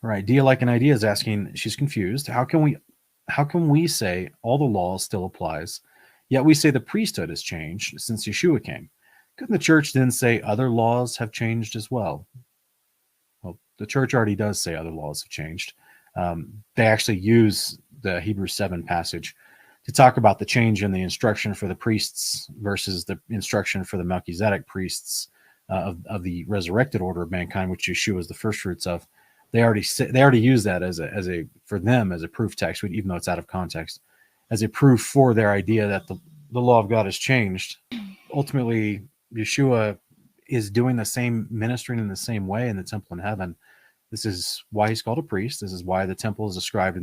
Right. Dia like an idea is asking, she's confused. How can we say all the law still applies, yet we say the priesthood has changed since Yeshua came? Couldn't the church then say other laws have changed as well? Well, the church already does say other laws have changed. They actually use the Hebrews 7 passage to talk about the change in the instruction for the priests versus the instruction for the Melchizedek priests of the resurrected order of mankind, which Yeshua is the first fruits of. They already use that as a for them as a proof text, even though it's out of context, as a proof for their idea that the law of God has changed. Ultimately, Yeshua is doing the same ministering in the same way in the temple in heaven. This is why he's called a priest. This is why the temple is described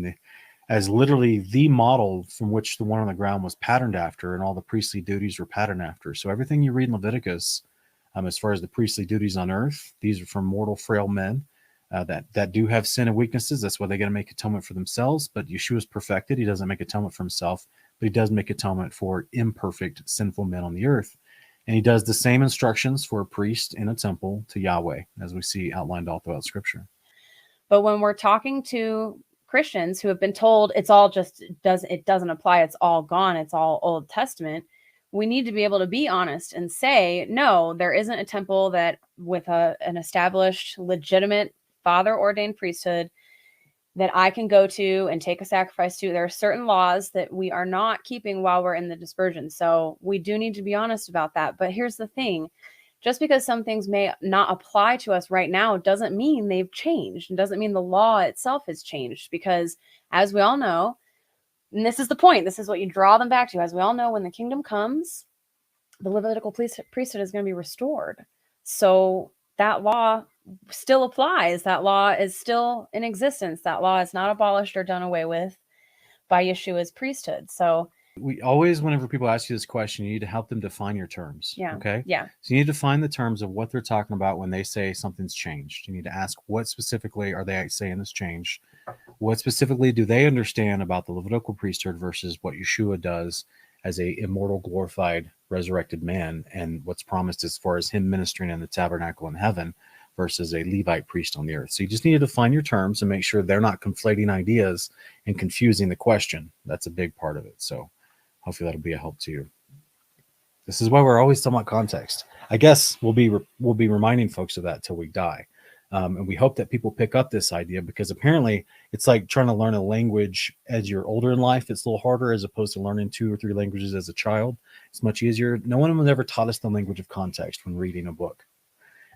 as literally the model from which the one on the ground was patterned after, and all the priestly duties were patterned after. So everything you read in Leviticus, as far as the priestly duties on earth, these are from mortal, frail men that do have sin and weaknesses. That's why they got to make atonement for themselves. But Yeshua is perfected. He doesn't make atonement for himself, but he does make atonement for imperfect, sinful men on the earth. And he does the same instructions for a priest in a temple to Yahweh, as we see outlined all throughout Scripture. But when we're talking to Christians who have been told it doesn't apply, it's all gone, it's all Old Testament, we need to be able to be honest and say, no, there isn't a temple that with an established, legitimate, father-ordained priesthood that I can go to and take a sacrifice to. There are certain laws that we are not keeping while we're in the dispersion. So we do need to be honest about that. But here's the thing. Just because some things may not apply to us right now doesn't mean they've changed. It doesn't mean the law itself has changed, because as we all know, and this is the point, this is what you draw them back to, as we all know, when the kingdom comes, the Levitical priesthood is going to be restored. So that law still applies. That law is still in existence. That law is not abolished or done away with by Yeshua's priesthood. So we always, whenever people ask you this question, you need to help them define your terms. Yeah. Okay. Yeah. So you need to define the terms of what they're talking about when they say something's changed. You need to ask, what specifically are they saying has changed? What specifically do they understand about the Levitical priesthood versus what Yeshua does as a immortal, glorified, resurrected man, and what's promised as far as him ministering in the tabernacle in heaven versus a Levite priest on the earth. So you just need to define your terms and make sure they're not conflating ideas and confusing the question. That's a big part of it. So hopefully that'll be a help to you. This is why we're always talking about context. I guess we'll be reminding folks of that till we die. And we hope that people pick up this idea, because apparently it's like trying to learn a language as you're older in life. It's a little harder as opposed to learning 2 or 3 languages as a child. It's much easier. No one has ever taught us the language of context when reading a book.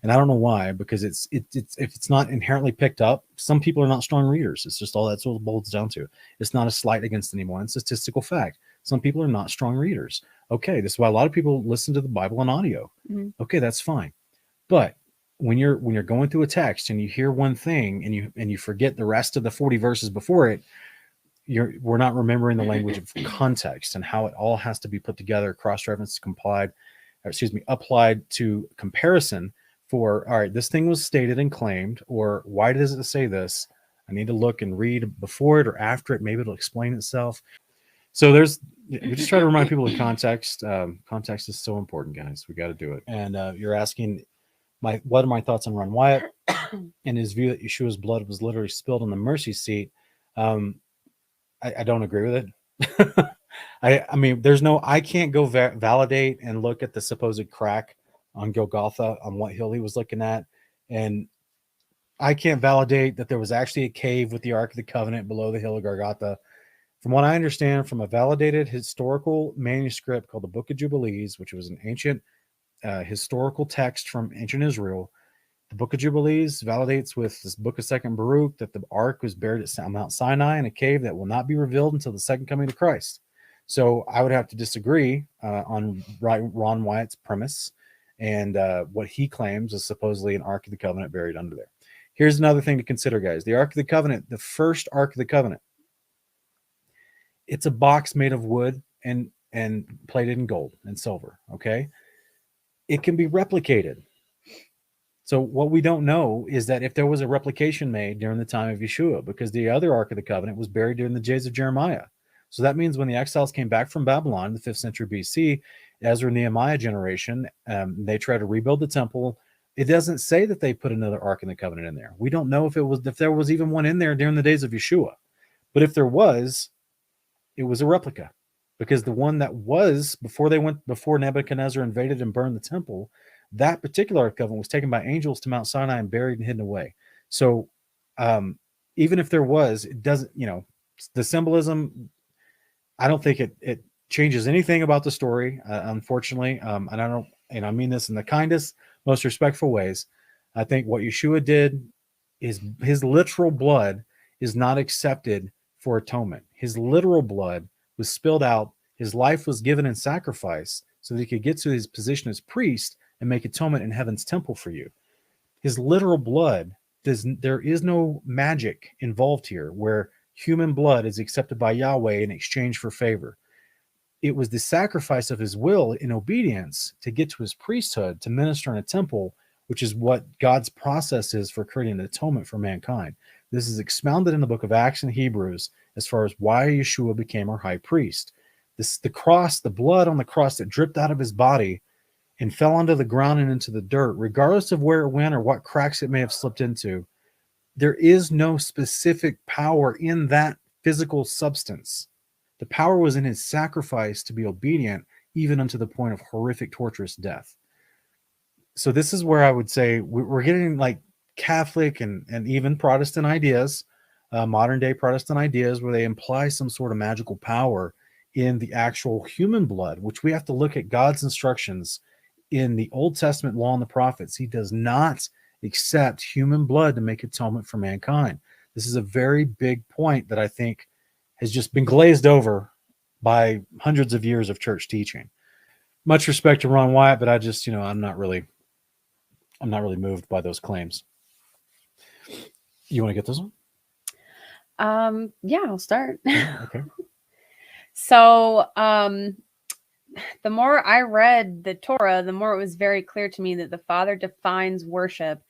And I don't know why, because it's if it's not inherently picked up, some people are not strong readers. It's just all that's what it boils down to. It's not a slight against anyone. It's a statistical fact. Some people are not strong readers. Okay, this is why a lot of people listen to the Bible on audio. Mm-hmm. Okay, that's fine. But when you're going through a text and you hear one thing and you forget the rest of the 40 verses before it, we're not remembering the language of context and how it all has to be put together, cross-referenced, applied to comparison. For, all right, this thing was stated and claimed, or why does it say this? I need to look and read before it or after it. Maybe it'll explain itself. So we just try to remind people of context. Context is so important, guys. We got to do it. And you're asking what are my thoughts on Ron Wyatt and his view that Yeshua's blood was literally spilled on the mercy seat. I don't agree with it. I mean, I can't go validate and look at the supposed crack on Golgotha, on what hill he was looking at. And I can't validate that there was actually a cave with the Ark of the Covenant below the hill of Golgotha. From what I understand from a validated historical manuscript called the Book of Jubilees, which was an ancient historical text from ancient Israel, the Book of Jubilees validates with this Book of Second Baruch that the Ark was buried at Mount Sinai in a cave that will not be revealed until the second coming of Christ. So I would have to disagree on Ron Wyatt's premise and what he claims is supposedly an Ark of the Covenant buried under there. Here's another thing to consider, guys. The Ark of the Covenant, the first Ark of the Covenant, it's a box made of wood and plated in gold and silver, okay? It can be replicated. So what we don't know is that if there was a replication made during the time of Yeshua, because the other Ark of the Covenant was buried during the days of Jeremiah. So that means when the exiles came back from Babylon in the 5th century BC, Ezra Nehemiah generation, they tried to rebuild the temple. It doesn't say that they put another Ark in the Covenant in there. We don't know if there was even one in there during the days of Yeshua. But if there was, it was a replica, because the one that was before Nebuchadnezzar invaded and burned the temple, that particular Ark of the Covenant was taken by angels to Mount Sinai and buried and hidden away. So even if there was, it doesn't, the symbolism, I don't think it changes anything about the story, unfortunately. And I mean this in the kindest, most respectful ways. I think what Yeshua did is his literal blood is not accepted for atonement. His literal blood was spilled out. His life was given in sacrifice so that he could get to his position as priest and make atonement in heaven's temple for you. His literal blood there is no magic involved here where human blood is accepted by Yahweh in exchange for favor. It was the sacrifice of his will in obedience to get to his priesthood, to minister in a temple, which is what God's process is for creating an atonement for mankind. This is expounded in the book of Acts and Hebrews as far as why Yeshua became our high priest. The cross, the blood on the cross that dripped out of his body and fell onto the ground and into the dirt, regardless of where it went or what cracks it may have slipped into, there is no specific power in that physical substance. The power was in his sacrifice to be obedient, even unto the point of horrific, torturous death. So this is where I would say we're getting like Catholic and even Protestant ideas, modern day Protestant ideas, where they imply some sort of magical power in the actual human blood, which we have to look at God's instructions in the Old Testament law and the prophets. He does not accept human blood to make atonement for mankind. This is a very big point that I think has just been glazed over by hundreds of years of church teaching. Much respect to Ron Wyatt, but I just, I'm not really moved by those claims. You want to get this one? Yeah, I'll start. Okay. So, the more I read the Torah, the more it was very clear to me that the Father defines worship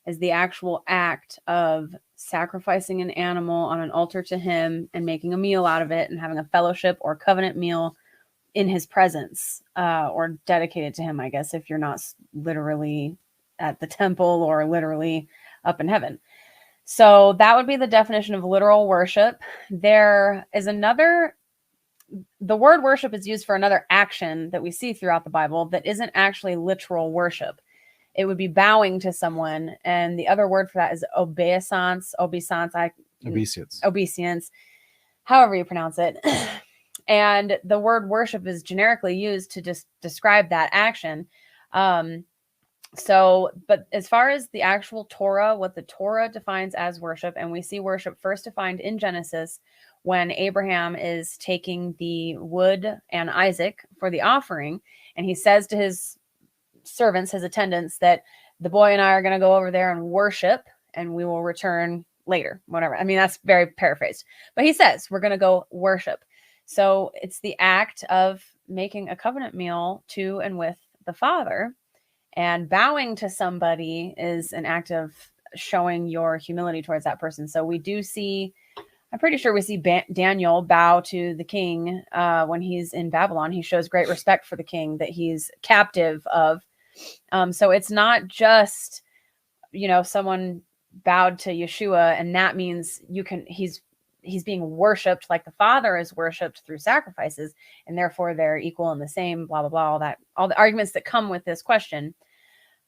as the actual act of sacrificing an animal on an altar to him and making a meal out of it and having a fellowship or covenant meal in his presence, or dedicated to him, I guess, if you're not literally at the temple or literally up in heaven. So that would be the definition of literal worship. There is the word worship is used for another action that we see throughout the Bible that isn't actually literal worship. It would be bowing to someone. And the other word for that is obeisance, however you pronounce it. And the word worship is generically used to just describe that action. But as far as the actual Torah, what the Torah defines as worship, and we see worship first defined in Genesis when Abraham is taking the wood and Isaac for the offering, and he says to his servants, his attendants, that the boy and I are going to go over there and worship, and we will return later, whatever. I mean, that's very paraphrased, but he says we're going to go worship. So it's the act of making a covenant meal to and with the Father, and bowing to somebody is an act of showing your humility towards that person. So we do see, I'm pretty sure we see Daniel bow to the king when he's in Babylon. He shows great respect for the king that he's captive of. So it's not just, someone bowed to Yeshua, and that means he's being worshipped like the Father is worshipped through sacrifices, and therefore they're equal and the same, blah, blah, blah, all the arguments that come with this question.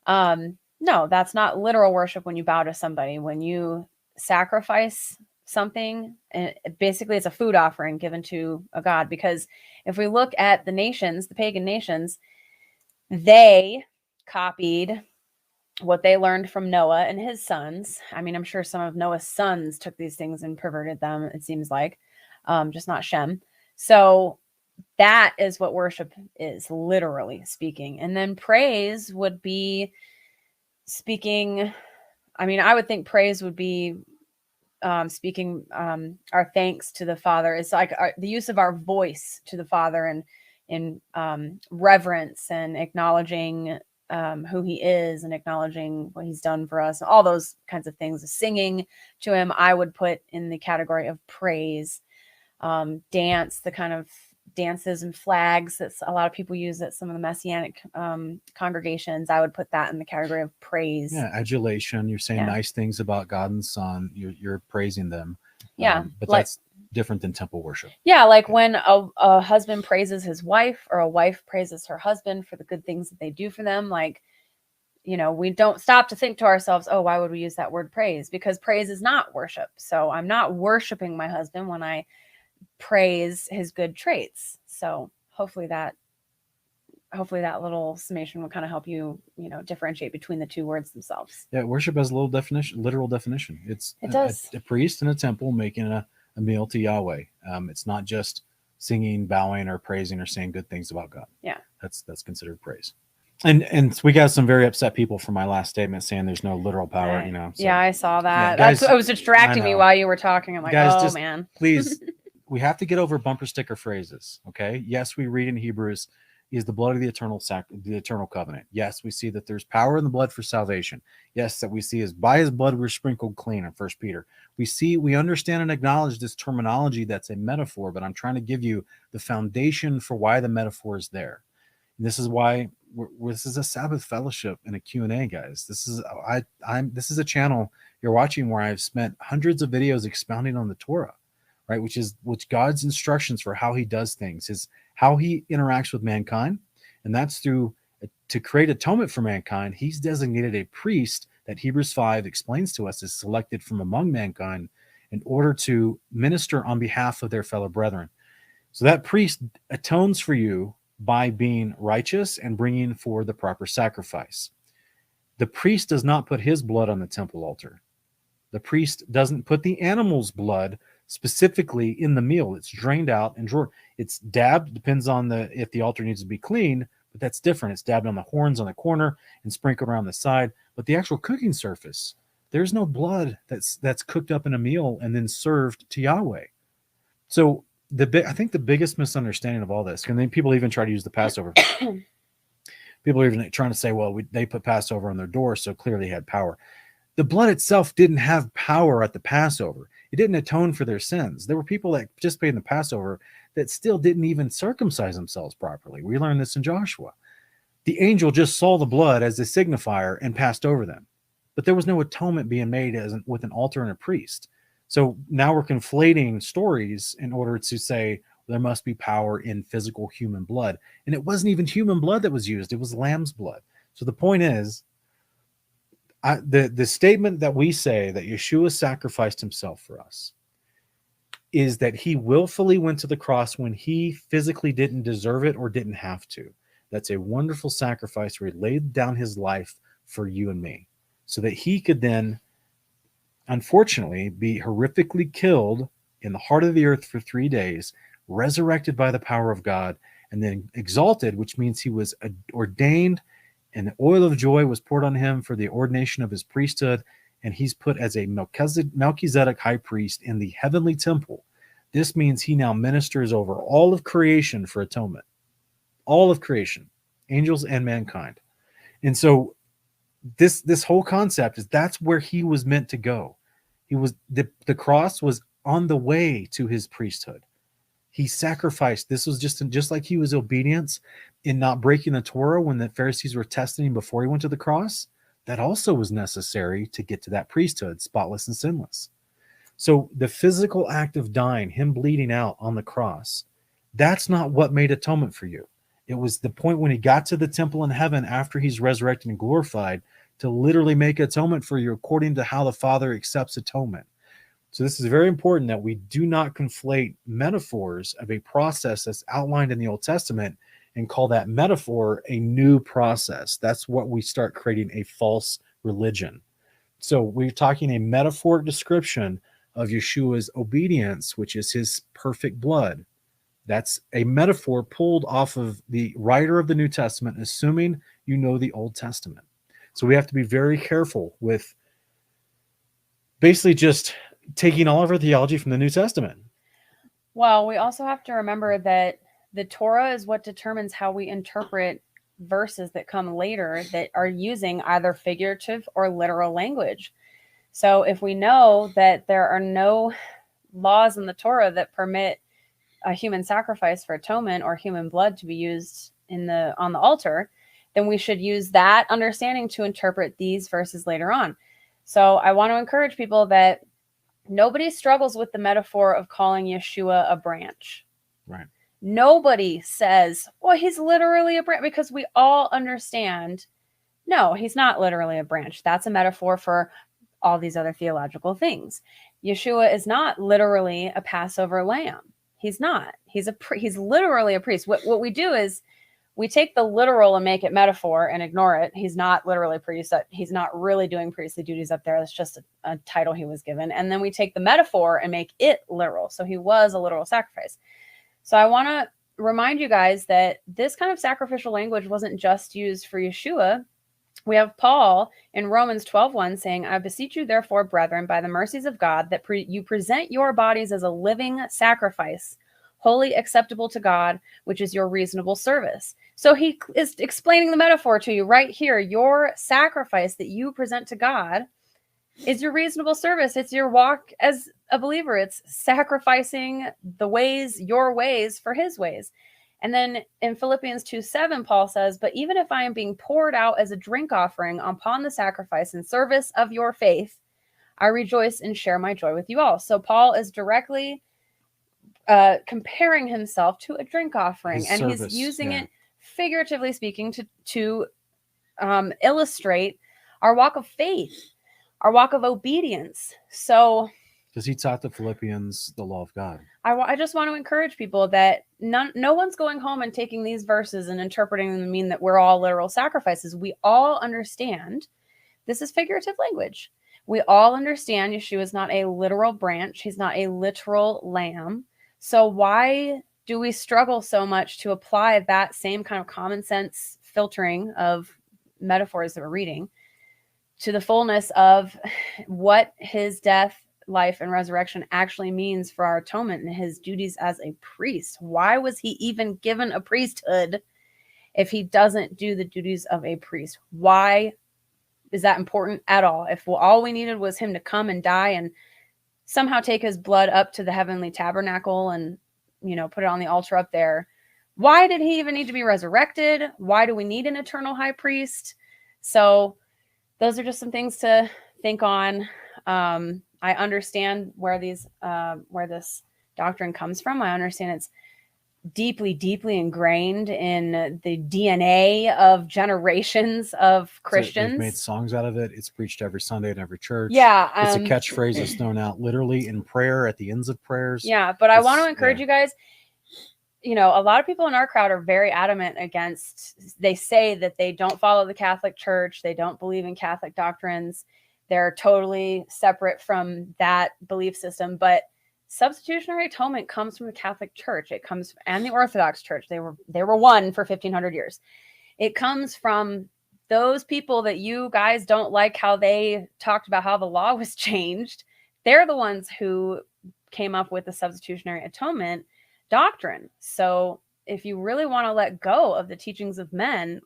No, that's not literal worship when you bow to somebody. When you sacrifice something, and basically it's a food offering given to a god, because if we look at the nations, the pagan nations, they copied what they learned from Noah and his sons. I mean, I'm sure some of Noah's sons took these things and perverted them, it seems like, just not Shem. So that is what worship is, literally speaking. And then praise would be speaking. I mean, I would think praise would be speaking our thanks to the Father. It's like the use of our voice to the Father, and in reverence and acknowledging who he is and acknowledging what he's done for us, all those kinds of things. Singing to him, I would put in the category of praise. Dance, the kind of dances and flags that a lot of people use at some of the Messianic congregations. I would put that in the category of praise. Yeah, adulation. You're saying nice things about God and Son. You're praising them. Yeah, but that's different than temple worship. Yeah, like when a husband praises his wife, or a wife praises her husband for the good things that they do for them. Like, we don't stop to think to ourselves, oh, why would we use that word praise? Because praise is not worship. So I'm not worshiping my husband when I praise his good traits. So hopefully that little summation will kind of help you, differentiate between the two words themselves. Yeah, worship has a literal definition. It does. A priest in a temple making a meal to Yahweh. It's not just singing, bowing, or praising, or saying good things about God. Yeah, that's considered praise. And we got some very upset people from my last statement saying there's no literal power. So, yeah, I saw that. Yeah, guys, it was distracting me while you were talking. I'm like, guys, man, please. We have to get over bumper sticker phrases. Okay. Yes, we read in Hebrews, he is the blood of the eternal covenant. Yes, we see that there's power in the blood for salvation. Yes, that we see is by his blood we're sprinkled clean in 1 Peter. We understand and acknowledge this terminology that's a metaphor, but I'm trying to give you the foundation for why the metaphor is there. And this is why this is a Sabbath fellowship and a Q&A, guys. This is a channel you're watching where I've spent hundreds of videos expounding on the Torah, right? Which God's instructions for how he does things, is how he interacts with mankind. And that's to create atonement for mankind. He's designated a priest that Hebrews 5 explains to us is selected from among mankind in order to minister on behalf of their fellow brethren. So that priest atones for you by being righteous and bringing forward the proper sacrifice. The priest does not put his blood on the temple altar. The priest doesn't put the animal's blood specifically in the meal. It's drained out and drawn. It's dabbed, depends on if the altar needs to be cleaned, but that's different. It's dabbed on the horns on the corner and sprinkled around the side. But the actual cooking surface, there's no blood that's cooked up in a meal and then served to Yahweh. So I think the biggest misunderstanding of all this, and then people even try to use the Passover. People are even trying to say, well, they put Passover on their door, so clearly had power. The blood itself didn't have power at the Passover. It didn't atone for their sins. There were people that participated in the Passover that still didn't even circumcise themselves properly. We learned this in Joshua. The angel just saw the blood as a signifier and passed over them. But there was no atonement being made with an altar and a priest. So now we're conflating stories in order to say there must be power in physical human blood. And it wasn't even human blood that was used. It was lamb's blood. So the point is, the statement that we say that Yeshua sacrificed himself for us is that he willfully went to the cross when he physically didn't deserve it or didn't have to. That's a wonderful sacrifice where he laid down his life for you and me so that he could then, unfortunately, be horrifically killed in the heart of the earth for 3 days, resurrected by the power of God, and then exalted, which means he was ordained, and the oil of joy was poured on him for the ordination of his priesthood, and he's put as a Melchizedek high priest in the heavenly temple. This means he now ministers over all of creation for atonement. All of creation, angels and mankind. And so this whole concept is that's where he was meant to go. He was the cross was on the way to his priesthood. He sacrificed. This was just like he was obedience in not breaking the Torah when the Pharisees were testing him before he went to the cross. That also was necessary to get to that priesthood, spotless and sinless. So the physical act of dying, him bleeding out on the cross, that's not what made atonement for you. It was the point when he got to the temple in heaven after he's resurrected and glorified to literally make atonement for you according to how the Father accepts atonement. So this is very important that we do not conflate metaphors of a process that's outlined in the Old Testament and call that metaphor a new process. That's what we start creating a false religion. So we're talking a metaphoric description of Yeshua's obedience, which is his perfect blood. That's a metaphor pulled off of the writer of the New Testament, assuming you know the Old Testament. So we have to be very careful with basically just taking all of our theology from the New Testament. Well, we also have to remember that the Torah is what determines how we interpret verses that come later that are using either figurative or literal language. So if we know that there are no laws in the Torah that permit a human sacrifice for atonement or human blood to be used on the altar, then we should use that understanding to interpret these verses later on. So I want to encourage people that nobody struggles with the metaphor of calling Yeshua a branch. Right. Nobody says, well, he's literally a branch, because we all understand, no, he's not literally a branch. That's a metaphor for all these other theological things. Yeshua is not literally a Passover lamb. He's not. He's literally a priest. What we do is we take the literal and make it metaphor and ignore it. He's not literally a priest. He's not really doing priestly duties up there. That's just a title he was given. And then we take the metaphor and make it literal. So he was a literal sacrifice. So I want to remind you guys that this kind of sacrificial language wasn't just used for Yeshua. We have Paul in Romans 12:1 saying, I beseech you, therefore, brethren, by the mercies of God, that you present your bodies as a living sacrifice, wholly acceptable to God, which is your reasonable service. So he is explaining the metaphor to you right here. Your sacrifice that you present to God is your reasonable service. It's your walk as a believer. It's sacrificing your ways for his ways. And then in Philippians 2:7, Paul says, but even if I am being poured out as a drink offering upon the sacrifice and service of your faith, I rejoice and share my joy with you all. So Paul is directly comparing himself to a drink offering, and he's using it, figuratively speaking, to illustrate our walk of faith, our walk of obedience. So because he taught the Philippians the law of God. I just want to encourage people that no one's going home and taking these verses and interpreting them to mean that we're all literal sacrifices. We all understand this is figurative language. We all understand Yeshua is not a literal branch. He's not a literal lamb. So why do we struggle so much to apply that same kind of common sense filtering of metaphors that we're reading to the fullness of what his death, life, and resurrection actually means for our atonement and his duties as a priest? Why was he even given a priesthood if he doesn't do the duties of a priest? Why is that important at all? If all we needed was him to come and die and somehow take his blood up to the heavenly tabernacle and, put it on the altar up there, why did he even need to be resurrected? Why do we need an eternal high priest? So those are just some things to think on. I understand where this doctrine comes from. I understand it's deeply, deeply ingrained in the DNA of generations of Christians. So they've made songs out of it. It's preached every Sunday in every church. Yeah. It's a catchphrase that's thrown out literally in prayer at the ends of prayers. Yeah. But I want to encourage you guys, a lot of people in our crowd are very adamant they say that they don't follow the Catholic Church. They don't believe in Catholic doctrines. They're totally separate from that belief system. But substitutionary atonement comes from the Catholic Church. It comes, and the Orthodox Church. They were one for 1,500 years. It comes from those people that you guys don't like how they talked about how the law was changed. They're the ones who came up with the substitutionary atonement doctrine. So if you really want to let go of the teachings of men,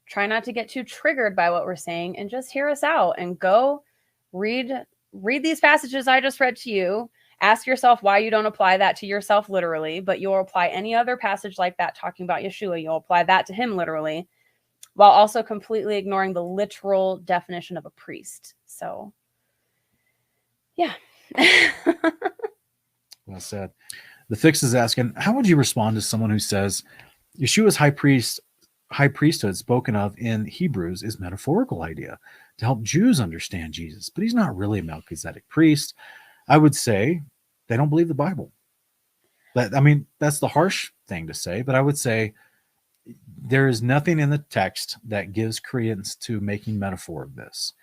try not to get too triggered by what we're saying and just hear us out and go read these passages I just read to you. Ask yourself why you don't apply that to yourself literally, but you'll apply any other passage like that talking about Yeshua. You'll apply that to him literally, while also completely ignoring the literal definition of a priest. So, yeah. Well said. The Fix is asking, how would you respond to someone who says Yeshua's high priesthood spoken of in Hebrews is metaphorical idea to help Jews understand Jesus, but he's not really a Melchizedek priest? I would say they don't believe the Bible. That's the harsh thing to say, but I would say there is nothing in the text that gives credence to making metaphor of this.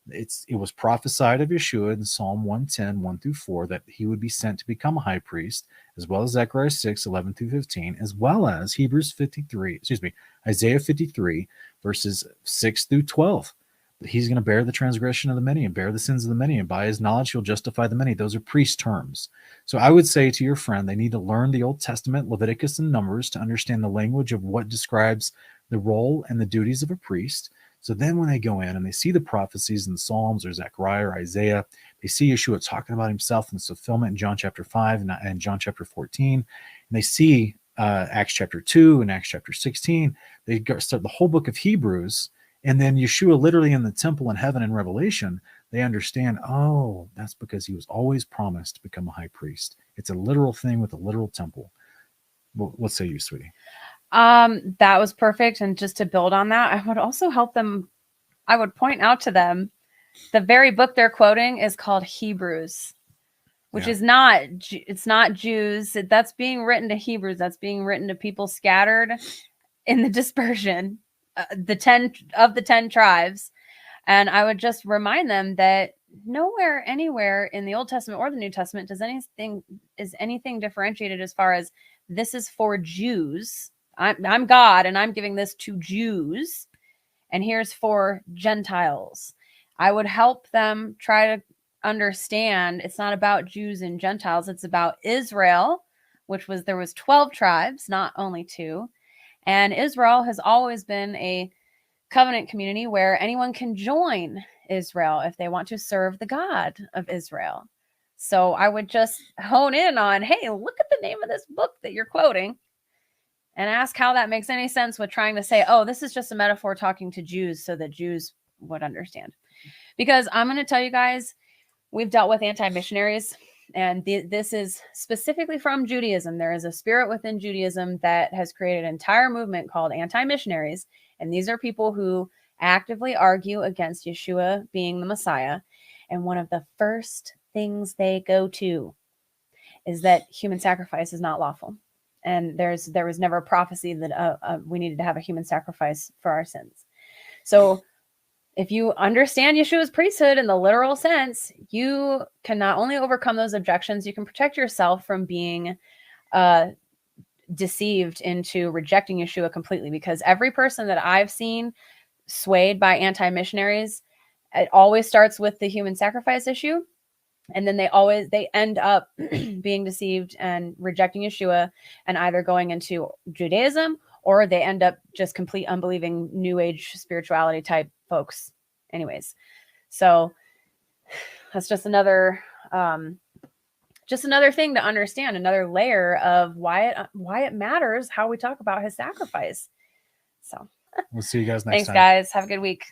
It was prophesied of Yeshua in Psalm 110, 1-4, that he would be sent to become a high priest, as well as Zechariah 6, 11-15, as well as Isaiah 53, verses 6-12. He's going to bear the transgression of the many and bear the sins of the many, and by his knowledge he'll justify the many. Those are priest terms. So I would say to your friend, they need to learn the Old Testament, Leviticus and Numbers, to understand the language of what describes the role and the duties of a priest. So then when they go in and they see the prophecies in the Psalms or Zechariah or Isaiah, they see Yeshua talking about himself in the fulfillment in John chapter 5 and John chapter 14, and they see Acts chapter 2 and Acts chapter 16. They start the whole book of Hebrews, and then Yeshua literally in the temple in heaven in Revelation, they understand, oh, that's because he was always promised to become a high priest. It's a literal thing with a literal temple. What say you, sweetie? That was perfect. And just to build on that, I would also help them. I would point out to them the very book they're quoting is called Hebrews, which is not, it's not Jews. That's being written to Hebrews. That's being written to people scattered in the dispersion, the 10 tribes. And I would just remind them that nowhere, anywhere in the Old Testament or the New Testament is anything differentiated as far as this is for Jews. I'm God and I'm giving this to Jews, and here's for Gentiles. I would help them try to understand it's not about Jews and Gentiles. It's about Israel, there was 12 tribes, not only 2. And Israel has always been a covenant community where anyone can join Israel if they want to serve the God of Israel. So I would just hone in on, hey, look at the name of this book that you're quoting and ask how that makes any sense with trying to say, oh, this is just a metaphor talking to Jews so that Jews would understand. Because I'm going to tell you guys, we've dealt with anti-missionaries, and this is specifically from Judaism. There is a spirit within Judaism that has created an entire movement called anti-missionaries. And these are people who actively argue against Yeshua being the Messiah. And one of the first things they go to is that human sacrifice is not lawful. And there was never a prophecy that we needed to have a human sacrifice for our sins. So if you understand Yeshua's priesthood in the literal sense, you can not only overcome those objections, you can protect yourself from being deceived into rejecting Yeshua completely. Because every person that I've seen swayed by anti-missionaries, it always starts with the human sacrifice issue. And then they end up being deceived and rejecting Yeshua and either going into Judaism, or they end up just complete unbelieving new age spirituality type folks. Anyways, so that's just another thing to understand, another layer of why it matters how we talk about his sacrifice. So we'll see you guys next thanks, time. guys. Have a good week.